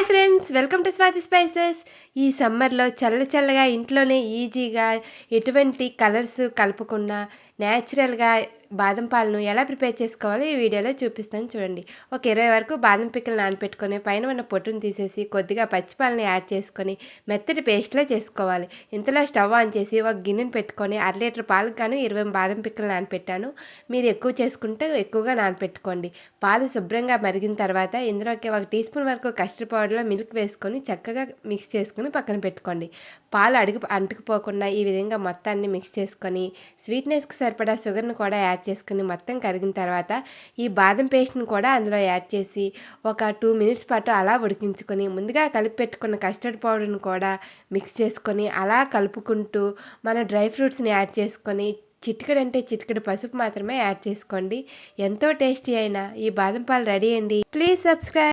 Hi friends, welcome to Swathi spices. ఈ సమ్మర్లో చల్లగా ఇంట్లోనే ఈజీగా ఎటువంటి కలర్స్ కలపకుండా న్యాచురల్గా బాదం పాలను ఎలా ప్రిపేర్ చేసుకోవాలో ఈ వీడియోలో చూపిస్తాను చూడండి. ఒక 20 వరకు బాదం పిక్కలు నానపెట్టుకొని పైన ఉన్న పొట్టును తీసేసి కొద్దిగా పచ్చిపాలను యాడ్ చేసుకొని మెత్తటి పేస్ట్లా చేసుకోవాలి. ఇంతలో స్టవ్ ఆన్ చేసి ఒక గిన్నెను పెట్టుకొని 1/2 లీటర్ పాలకు గాను 20 బాదం పిక్కలు నానపెట్టాను. మీరు ఎక్కువ చేసుకుంటే ఎక్కువగా నానపెట్టుకోండి. పాలు శుభ్రంగా మరిగిన తర్వాత ఇందులోకి 1 టీ స్పూన్ వరకు కస్టర్డ్ పౌడర్లో మిల్క్ వేసుకొని చక్కగా మిక్స్ చేసుకొని పక్కన పెట్టుకోండి. పాలు అంటుకుపోకుండా ఈ విధంగా మొత్తాన్ని మిక్స్ చేసుకొని స్వీట్నెస్కి సరిపడా షుగర్ని కూడా యాడ్ చేసుకొని మొత్తం కరిగిన తర్వాత ఈ బాదం పేస్ట్ని కూడా అందులో యాడ్ చేసి ఒక 2 మినిట్స్ పాటు అలా ఉడికించుకొని ముందుగా కలిపి పెట్టుకున్న కస్టర్డ్ పౌడర్ని కూడా మిక్స్ చేసుకొని అలా కలుపుకుంటూ మన డ్రై ఫ్రూట్స్ని యాడ్ చేసుకొని చిటికెడు పసుపు మాత్రమే యాడ్ చేసుకోండి. ఎంతో టేస్టీ అయిన ఈ బాదం పాలు రెడీ అండి. Please subscribe.